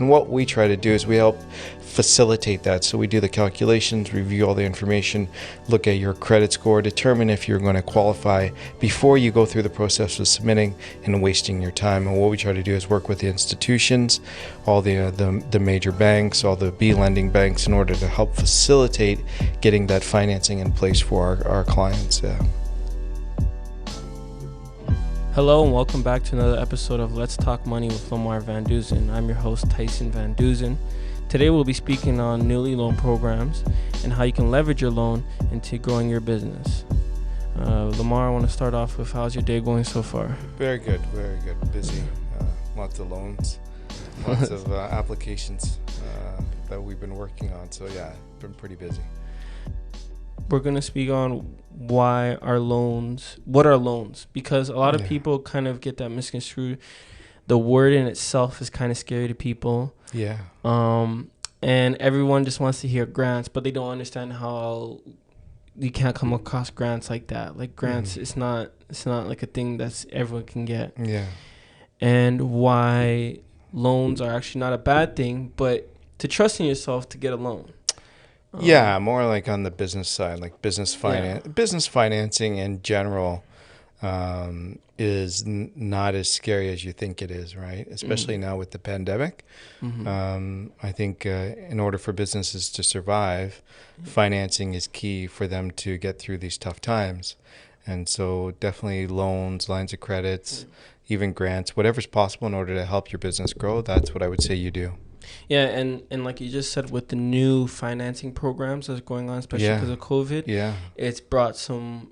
And what we try to do is we help facilitate that. So we do the calculations, review all the information, look at your credit score, determine if you're going to qualify before you go through the process of submitting and wasting your time. And what we try to do is work with the institutions, all the major banks, all the B lending banks, in order to help facilitate getting that financing in place for our clients. Hello and welcome back to another episode of Let's Talk Money with LaMar Van Dusen. I'm your host, Tyson Van Dusen. Today we'll be speaking on newly loan programs and how you can leverage your loan into growing your business. LaMar, I want to start off with how's your day going so far? Very good. Busy. Lots of loans, lots of applications that we've been working on. So yeah, been pretty busy. We're going to speak on what are loans, because a lot of people kind of get that misconstrued. The word in itself is kind of scary to people. Yeah. And everyone just wants to hear grants, but they don't understand how you can't come across grants like that. Like grants, it's not like a thing that's everyone can get. Yeah. And why loans are actually not a bad thing, but to trust in yourself to get a loan. Yeah, more like on the business side, like business financing in general is not as scary as you think it is, right? Especially now with the pandemic. I think in order for businesses to survive, financing is key for them to get through these tough times. And so definitely loans, lines of credits, even grants, whatever's possible in order to help your business grow, that's what I would say you do. Yeah, and like you just said, with the new financing programs that's going on, especially because of COVID, it's brought some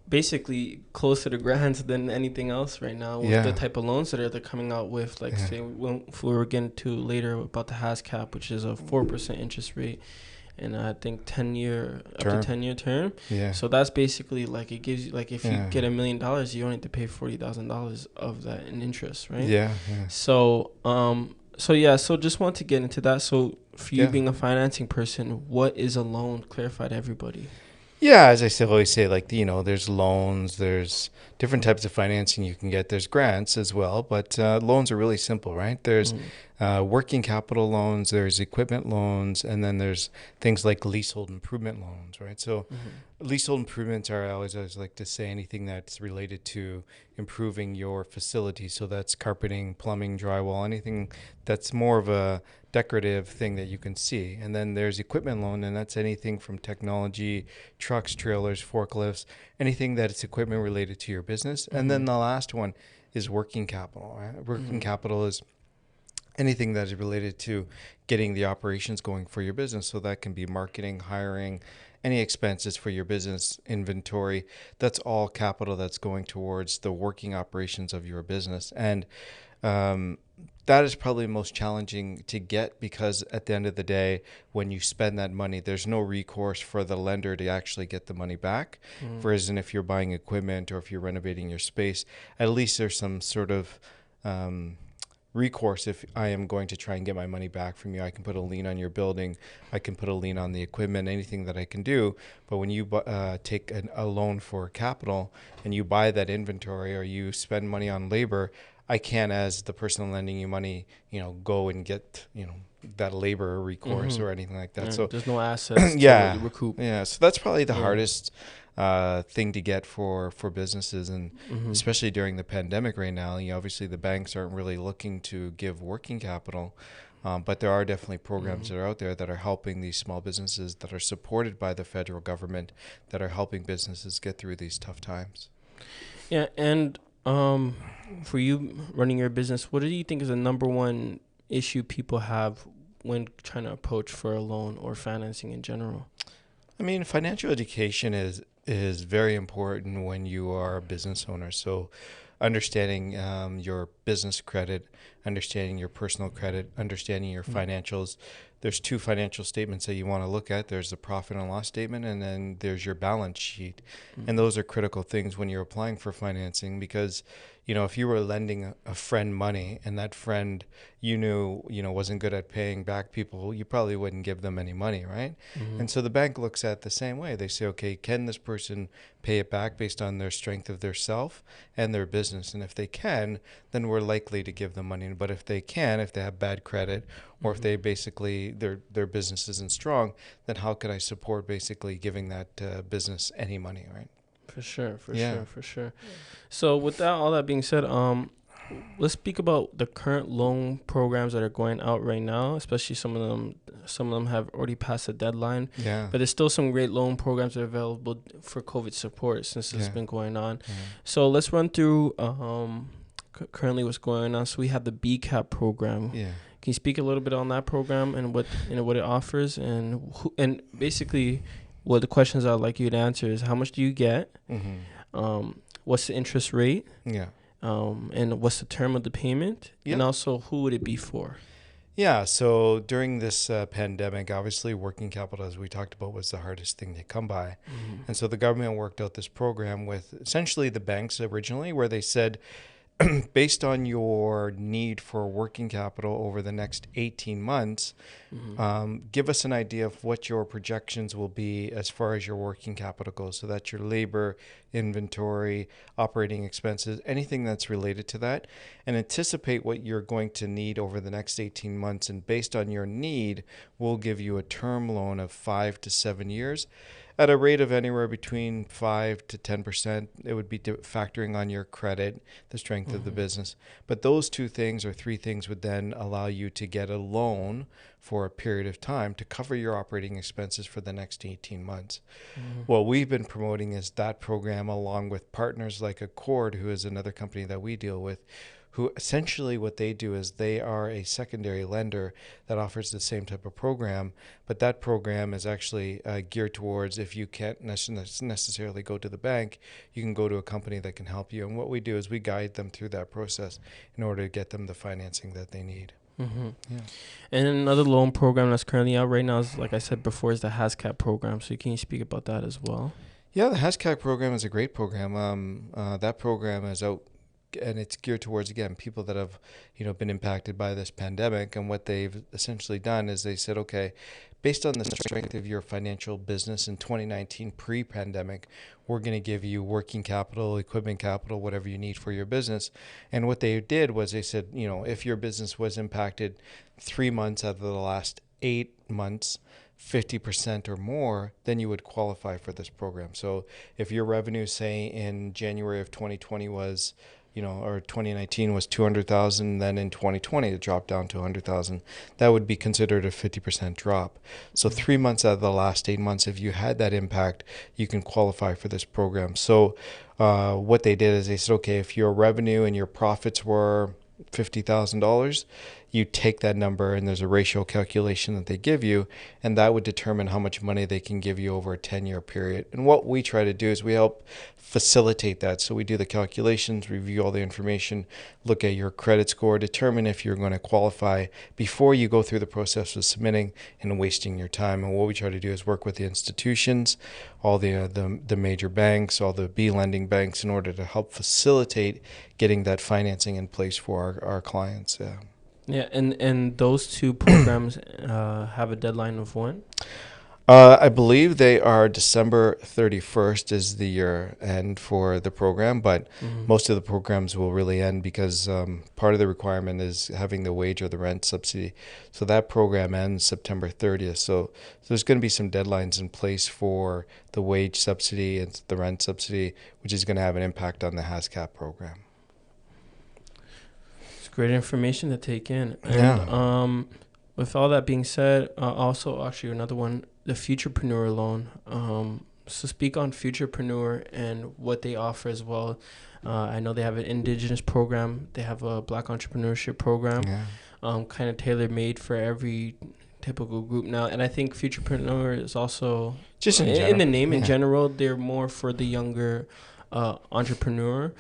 basically closer to grants than anything else right now with the type of loans that they're coming out with. Like say we're getting to later about the HASCAP, which is a 4% interest rate, and I think 10-year term. Yeah. So that's basically like it gives you, like if you get $1 million, you only have to pay $40,000 of that in interest, right? Yeah. So So just want to get into that. So for you being a financing person, what is a loan? Clarify to everybody. Yeah, as I always say, like, there's loans, there's different types of financing you can get. There's grants as well, but loans are really simple, right? There's working capital loans, there's equipment loans, and then there's things like leasehold improvement loans, right? So leasehold improvements are, I always like to say, anything that's related to improving your facility. So that's carpeting, plumbing, drywall, anything that's more of a decorative thing that you can see. And then there's equipment loan, and that's anything from technology, trucks, trailers, forklifts, anything that is equipment related to your business. And then the last one is working capital, right? Working capital is anything that is related to getting the operations going for your business. So that can be marketing, hiring, any expenses for your business, inventory. That's all capital that's going towards the working operations of your business. And that is probably most challenging to get, because at the end of the day, when you spend that money, there's no recourse for the lender to actually get the money back. Whereas if you're buying equipment or if you're renovating your space, at least there's some sort of recourse. If I am going to try and get my money back from you, I can put a lien on your building, I can put a lien on the equipment, anything that I can do. But when you take a loan for capital and you buy that inventory or you spend money on labor, I can't, as the person lending you money, go and get, that labor recourse or anything like that. Yeah, so there's no assets to recoup. Yeah. So that's probably the hardest thing to get for businesses, and especially during the pandemic right now. Obviously the banks aren't really looking to give working capital, but there are definitely programs that are out there that are helping these small businesses, that are supported by the federal government, that are helping businesses get through these tough times. Yeah, and for you running your business, what do you think is the number one issue people have when trying to approach for a loan or financing in general? I mean, financial education is very important when you are a business owner. So understanding your business credit, understanding your personal credit, understanding your financials. There's two financial statements that you want to look at. There's the profit and loss statement, and then there's your balance sheet. And those are critical things when you're applying for financing, because if you were lending a friend money and that friend you knew wasn't good at paying back people, you probably wouldn't give them any money, right? And so the bank looks at it the same way. They say, okay, can this person pay it back based on their strength of their self and their business? And if they can, then we're likely to give them money But if they have bad credit, or if they basically their business isn't strong, then how could I support basically giving that business any money, right? For sure. So with that, all that being said, let's speak about the current loan programs that are going out right now. Especially some of them have already passed the deadline. Yeah. But there's still some great loan programs that are available for COVID support since it's been going on. Yeah. So let's run through currently what's going on. So we have the BCAP program. Yeah. Can you speak a little bit on that program and what it offers and basically what the questions I'd like you to answer is how much do you get? Mm-hmm. What's the interest rate? Yeah. And what's the term of the payment? Yep. And also who would it be for? Yeah, so during this pandemic, obviously working capital, as we talked about, was the hardest thing to come by. Mm-hmm. And so the government worked out this program with essentially the banks originally, where they said, based on your need for working capital over the next 18 months, give us an idea of what your projections will be as far as your working capital goes. So that's your labor, inventory, operating expenses, anything that's related to that, and anticipate what you're going to need over the next 18 months. And based on your need, we'll give you a term loan of 5 to 7 years. At a rate of anywhere between 5 to 10%, it would be factoring on your credit, the strength of the business. But those two things or three things would then allow you to get a loan for a period of time to cover your operating expenses for the next 18 months. What we've been promoting is that program along with partners like Headquartered, who is another company that we deal with, who essentially what they do is they are a secondary lender that offers the same type of program, but that program is actually geared towards if you can't necessarily go to the bank, you can go to a company that can help you. And what we do is we guide them through that process in order to get them the financing that they need. Mm-hmm. Yeah. And another loan program that's currently out right now is, like I said before, is the HASCAP program. So can you speak about that as well? Yeah, the HASCAP program is a great program. That program is out, and it's geared towards, again, people that have, been impacted by this pandemic. And what they've essentially done is they said, okay, based on the strength of your financial business in 2019 pre-pandemic, we're going to give you working capital, equipment capital, whatever you need for your business. And what they did was they said, if your business was impacted 3 months out of the last 8 months, 50% or more, then you would qualify for this program. So if your revenue, say in January of 2020 was, or 2019 was 200,000, then in 2020 it dropped down to 100,000. That would be considered a 50% drop. So 3 months out of the last 8 months, if you had that impact, you can qualify for this program. So what they did is they said, okay, if your revenue and your profits were $50,000, you take that number and there's a ratio calculation that they give you, and that would determine how much money they can give you over a 10-year period. And what we try to do is we help facilitate that. So we do the calculations, review all the information, look at your credit score, determine if you're going to qualify before you go through the process of submitting and wasting your time. And what we try to do is work with the institutions, all the major banks, all the B lending banks, in order to help facilitate getting that financing in place for our clients. Yeah. Yeah, and those two programs have a deadline of when? I believe they are December 31st is the year end for the program, but most of the programs will really end because part of the requirement is having the wage or the rent subsidy. So that program ends September 30th. So there's going to be some deadlines in place for the wage subsidy and the rent subsidy, which is going to have an impact on the HASCAP program. Great information to take in. And with all that being said, also actually another one, the Futurepreneur loan. So speak on Futurepreneur and what they offer as well. I know they have an Indigenous program. They have a Black entrepreneurship program, kind of tailor-made for every typical group now. And I think Futurepreneur is also, just in the name in general, they're more for the younger entrepreneur.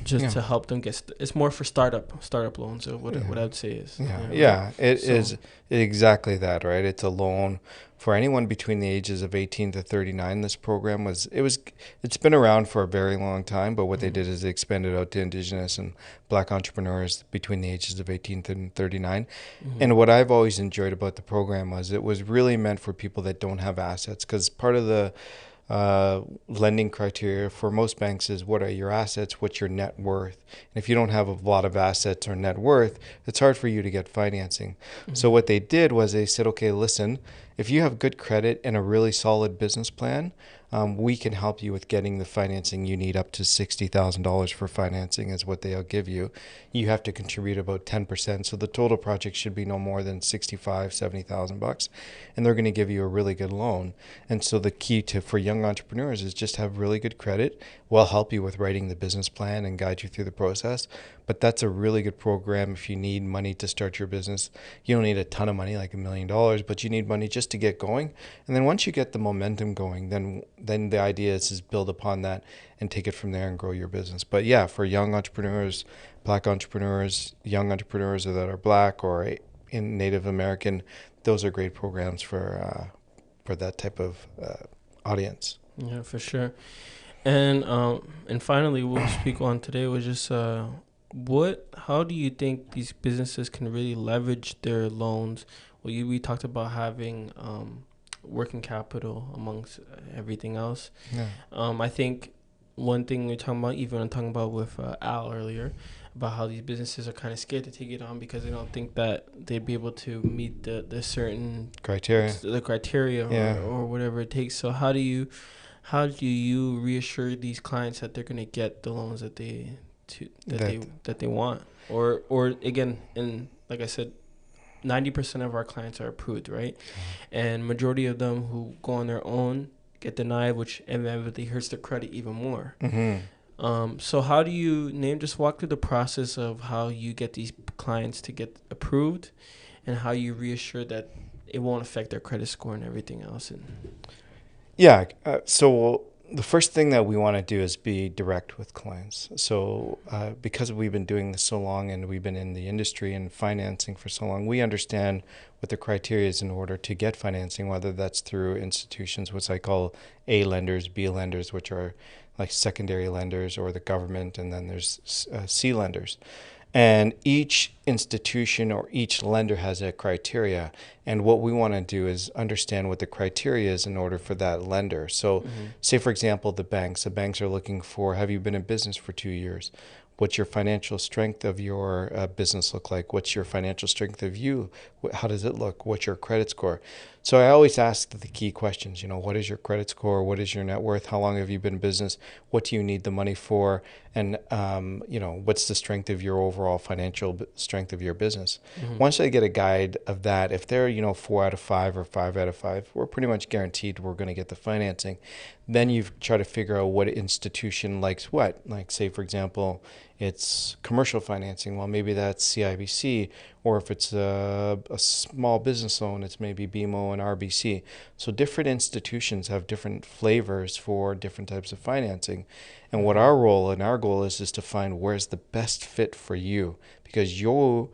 To help them it's more for startup loans. So what I would say is it is exactly that, right? It's a loan for anyone between the ages of 18 to 39. This program it's been around for a very long time, but what they did is they expanded out to Indigenous and Black entrepreneurs between the ages of 18 and 39. And what I've always enjoyed about the program was it was really meant for people that don't have assets, because part of the lending criteria for most banks is what are your assets, what's your net worth. And if you don't have a lot of assets or net worth, it's hard for you to get financing. Mm-hmm. So what they did was they said, okay, listen, if you have good credit and a really solid business plan, we can help you with getting the financing you need. Up to $60,000 for financing is what they'll give you. You have to contribute about 10%. So the total project should be no more than $65,000-$70,000, and they're going to give you a really good loan. And so the key for young entrepreneurs is just have really good credit. We'll help you with writing the business plan and guide you through the process. But that's a really good program if you need money to start your business. You don't need a ton of money, like $1 million, but you need money just to get going. And then once you get the momentum going, then the idea is build upon that and take it from there and grow your business. But yeah, for young entrepreneurs, Black entrepreneurs, young entrepreneurs that are Black or in Native American, those are great programs for that type of audience. Yeah, for sure. And finally, we'll speak on today was just how do you think these businesses can really leverage their loans? Well, we talked about having working capital amongst everything else. Yeah. I think one thing we're talking about with Al earlier, about how these businesses are kind of scared to take it on because they don't think that they'd be able to meet the certain criteria, yeah. or whatever it takes. So how do you reassure these clients that they're going to get the loans that they want? Or again, and like I said, 90% of our clients are approved, right? And majority of them who go on their own get denied, which inevitably hurts their credit even more. Mm-hmm. So how do you just walk through the process of how you get these clients to get approved and how you reassure that it won't affect their credit score and everything else? Yeah. So the first thing that we want to do is be direct with clients. So because we've been doing this so long and we've been in the industry and financing for so long, we understand what the criteria is in order to get financing, whether that's through institutions, which I call A lenders, B lenders, which are like secondary lenders, or the government, and then there's C lenders. And each institution or each lender has a criteria. And what we want to do is understand what the criteria is in order for that lender. So say, for example, the banks are looking for, have you been in business for 2 years? What's your financial strength of your business look like? What's your financial strength of you? How does it look? What's your credit score? So I always ask the key questions, what is your credit score? What is your net worth? How long have you been in business? What do you need the money for? And, what's the strength of your overall financial strength of your business? Once I get a guide of that, if they're, 4 out of 5 or 5 out of 5, we're pretty much guaranteed we're going to get the financing. Then you try to figure out what institution likes what. Like, say, for example, it's commercial financing. Well, maybe that's CIBC, or if it's a small business loan, it's maybe BMO and RBC. So different institutions have different flavors for different types of financing. And what our role and our goal is to find where's the best fit for you, because your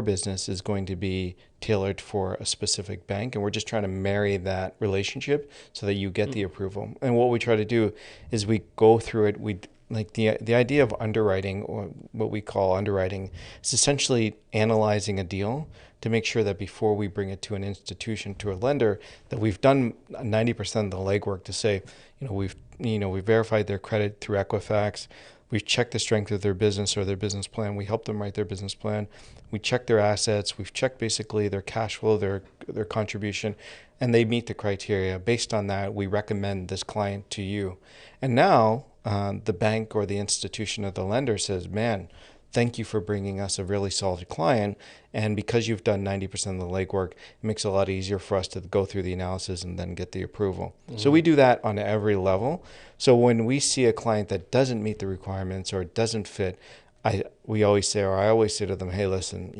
business is going to be tailored for a specific bank, and we're just trying to marry that relationship so that you get the approval. And what we try to do is we go through it. Like the idea of underwriting, or what we call underwriting, is essentially analyzing a deal to make sure that before we bring it to an institution, to a lender, that we've done 90% of the legwork to say, we've verified their credit through Equifax. We've checked the strength of their business or their business plan. We help them write their business plan. We check their assets. We've checked basically their cash flow, their contribution, and they meet the criteria. Based on that, we recommend this client to you. And now the bank or the institution or the lender says, man, thank you for bringing us a really solid client. And because you've done 90% of the legwork, it makes it a lot easier for us to go through the analysis and then get the approval. So we do that on every level. So when we see a client that doesn't meet the requirements or doesn't fit, I always say to them, hey, listen,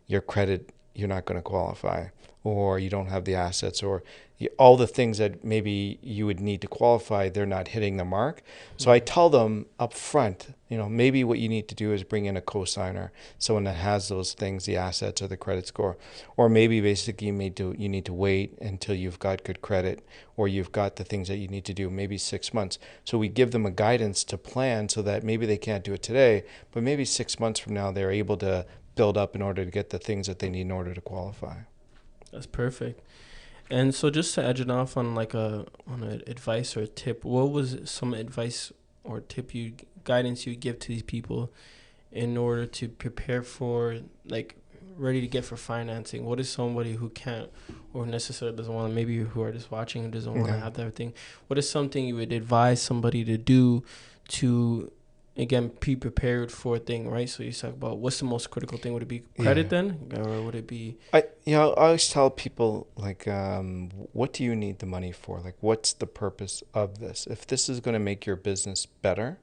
your credit, you're not going to qualify, or you don't have the assets, or all the things that maybe you would need to qualify, they're not hitting the mark. So I tell them up front, maybe what you need to do is bring in a co-signer, someone that has those things, the assets or the credit score. Or maybe basically you need to wait until you've got good credit, or you've got the things that you need to do, maybe 6 months. So we give them a guidance to plan so that maybe they can't do it today, but maybe 6 months from now they're able to build up in order to get the things that they need in order to qualify. That's perfect. And so just to edge it off on like an advice or a tip, what was some advice or tip guidance you give to these people in order to prepare for, like, ready to get for financing? What is somebody who can't or necessarily doesn't want to, maybe who are just watching and doesn't want to have that thing, what is something you would advise somebody to do to, again, be prepared for a thing, right? So you talk about what's the most critical thing. Would it be credit then, or would it be? I always tell people, like, what do you need the money for? Like, what's the purpose of this? If this is going to make your business better,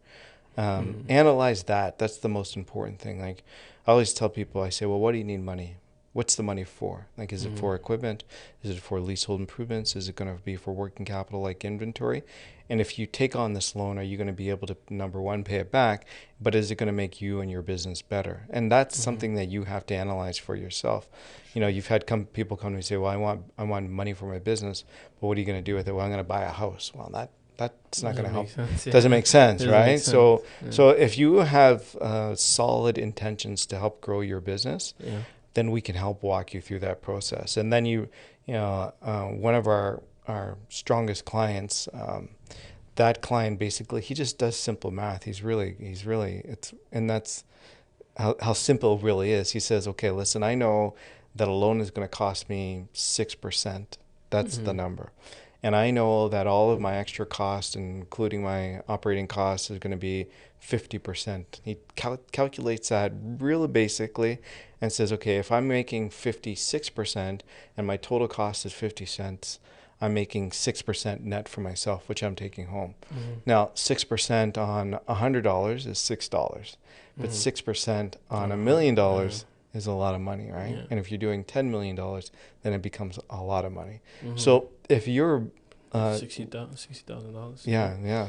analyze that. That's the most important thing. Like, I always tell people, I say, well, what do you need money? What's the money for? Like, is it for equipment? Is it for leasehold improvements? Is it going to be for working capital like inventory? And if you take on this loan, are you going to be able to, number one, pay it back? But is it going to make you and your business better? And that's something that you have to analyze for yourself. You know, you've had people come to me and say, well, I want money for my business, but what are you going to do with it? Well, I'm going to buy a house. Well, that's not going to help. Doesn't make sense, right? So if you have solid intentions to help grow your business, then we can help walk you through that process. And then one of our strongest clients, that client basically, he just does simple math. He's really, and that's how simple it really is. He says, okay, listen, I know that a loan is going to cost me 6%. That's the number. And I know that all of my extra costs, including my operating costs, is going to be 50%. He calculates that really basically and says, okay, if I'm making 56% and my total cost is 50 cents, I'm making 6% net for myself, which I'm taking home. Now, 6% on $100 is $6, but 6% on $1 million is a lot of money, right? And if you're doing $10 million, then it becomes a lot of money. So if you're $60,000. Yeah.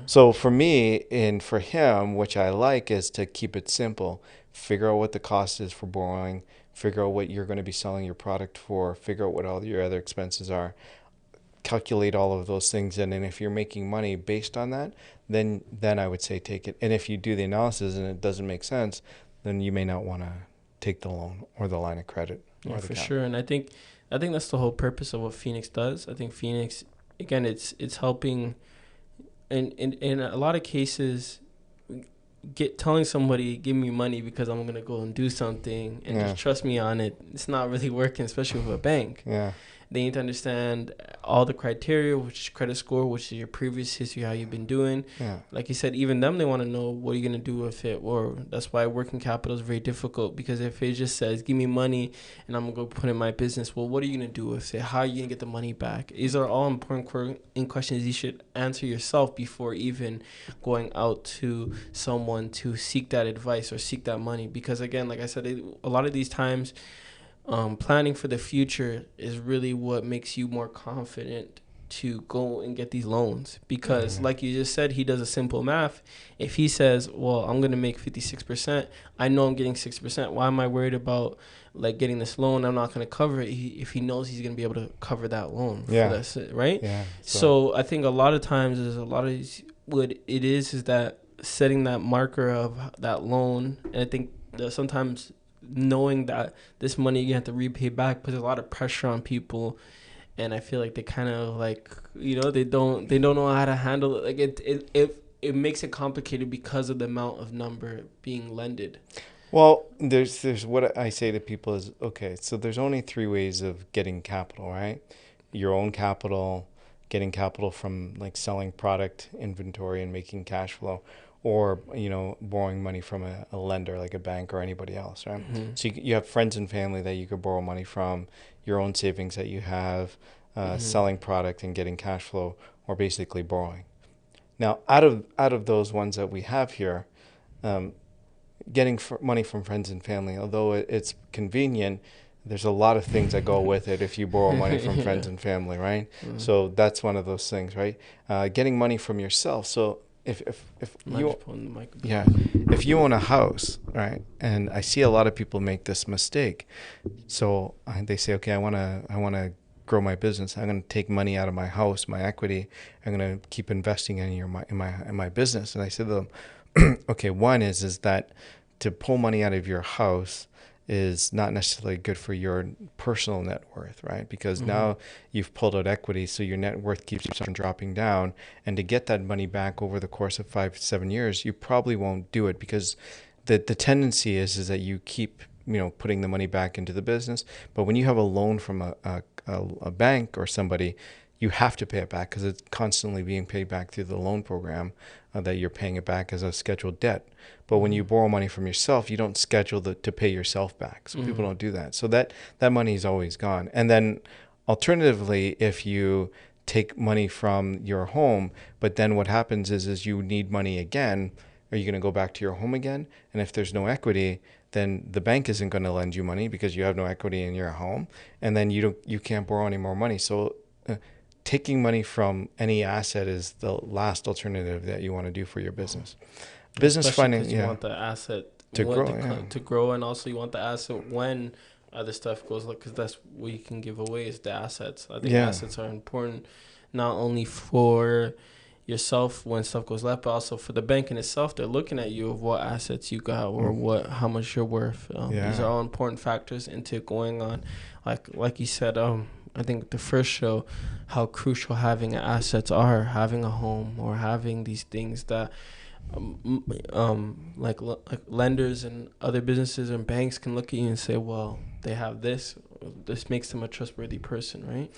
So for me and for him, which I like, is to keep it simple. Figure out what the cost is for borrowing. Figure out what you're going to be selling your product for. Figure out what all your other expenses are. Calculate all of those things, and then if you're making money based on that, then I would say take it. And if you do the analysis and it doesn't make sense, then you may not want to take the loan or the line of credit. Yeah, for sure. And I think that's the whole purpose of what Phoenix does. I think Phoenix, again, it's helping, in a lot of cases, telling somebody, give me money because I'm gonna go and do something and just trust me on it. It's not really working, especially with a bank. They need to understand all the criteria, which is credit score, which is your previous history, how you've been doing. Like you said, even them, they want to know what are you going to do with it. Or that's why working capital is very difficult, because if it just says, give me money and I'm going to go put in my business, well, what are you going to do with it? How are you going to get the money back? These are all important questions you should answer yourself before even going out to someone to seek that advice or seek that money. Because again, like I said, a lot of these times, planning for the future is really what makes you more confident to go and get these loans. Because like you just said, he does a simple math. If he says, well, I'm going to make 56%, I know I'm getting 6%. Why am I worried about like getting this loan? I'm not going to cover it. If he knows he's going to be able to cover that loan. For this, right? So I think a lot of times what it is that setting that marker of that loan. And I think that sometimes knowing that this money you have to repay back puts a lot of pressure on people, and I feel like they kind of like, they don't know how to handle it. Like it makes it complicated because of the amount of number being lended. Well, there's what I say to people is, okay, so there's only 3 ways of getting capital, right? Your own capital, getting capital from like selling product, inventory, and making cash flow, or borrowing money from a lender like a bank or anybody else, right? So you have friends and family that you could borrow money from, your own savings that you have, selling product and getting cash flow, or basically borrowing. Now, out of those ones that we have here, getting money from friends and family, although it's convenient, there's a lot of things that go with it if you borrow money from friends and family, right? So that's one of those things, right? Getting money from yourself. So if you own a house, right, and I see a lot of people make this mistake, so they say, okay, I want to grow my business. I'm going to take money out of my house, my equity. I'm going to keep investing in my business. And I said to them, okay, one is that to pull money out of your house is not necessarily good for your personal net worth, right? Because now you've pulled out equity, so your net worth keeps on dropping down. And to get that money back over the course of 5 to 7 years, you probably won't do it, because the tendency is that you keep putting the money back into the business. But when you have a loan from a bank or somebody, you have to pay it back, because it's constantly being paid back through the loan program, that you're paying it back as a scheduled debt. But when you borrow money from yourself, you don't schedule to pay yourself back. So people don't do that. So that money is always gone. And then alternatively, if you take money from your home, but then what happens is you need money again, are you going to go back to your home again? And if there's no equity, then the bank isn't going to lend you money because you have no equity in your home. And then you can't borrow any more money. So taking money from any asset is the last alternative that you want to do for your business. Business funding, you want the asset to grow, and also you want the asset when other stuff goes, because that's what you can give away is the assets. I think assets are important, not only for yourself when stuff goes left, but also for the bank in itself. They're looking at you of what assets you got or how much you're worth. These are all important factors into going on. Like you said, I think the first show, how crucial having assets are, having a home or having these things that like lenders and other businesses and banks can look at you and say, well, they have this makes them a trustworthy person, right?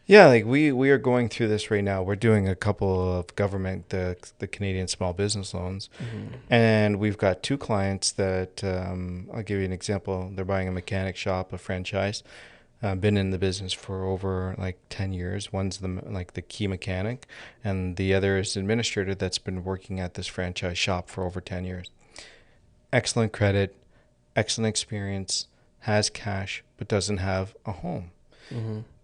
Yeah, like we are going through this right now. We're doing a couple of government, the Canadian small business loans, and we've got 2 clients that I'll give you an example. They're buying a mechanic shop, a franchise. Been in the business for over 10 years. One's the key mechanic, and the other is an administrator that's been working at this franchise shop for over 10 years. Excellent credit, excellent experience, has cash, but doesn't have a home.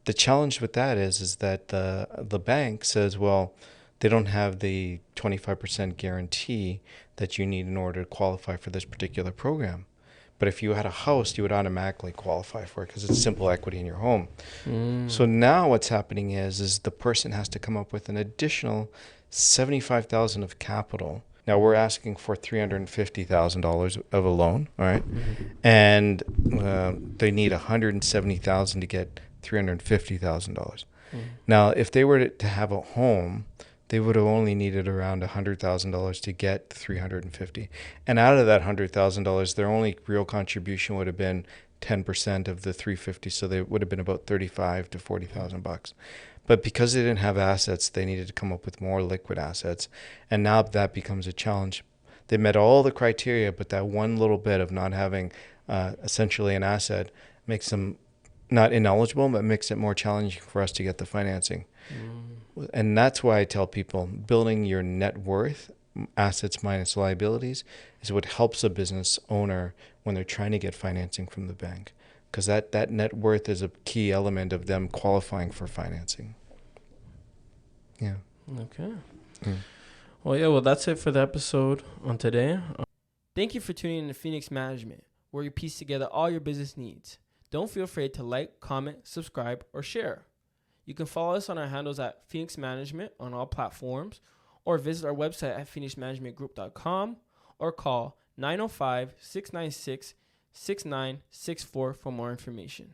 The challenge with that is that the bank says, well, they don't have the 25% guarantee that you need in order to qualify for this particular program. But if you had a house, you would automatically qualify for it because it's simple equity in your home. So now what's happening is the person has to come up with an additional $75,000 of capital. Now we're asking for $350,000 of a loan, all right? And they need $170,000 to get $350,000. Now, if they were to have a home, they would have only needed around $100,000 to get $350,000. And out of that $100,000, their only real contribution would have been 10% of the $350,000, so they would have been about $35,000 to $40,000. But because they didn't have assets, they needed to come up with more liquid assets, and now that becomes a challenge. They met all the criteria, but that one little bit of not having essentially an asset makes them not ineligible, but makes it more challenging for us to get the financing. And that's why I tell people building your net worth, assets minus liabilities, is what helps a business owner when they're trying to get financing from the bank, because that net worth is a key element of them qualifying for financing. Yeah. Okay. Well, that's it for the episode on today. Thank you for tuning in to Phoenix Management, where you piece together all your business needs. Don't feel afraid to like, comment, subscribe, or share. You can follow us on our handles at Phoenix Management on all platforms, or visit our website at phoenixmanagementgroup.com, or call 905-696-6964 for more information.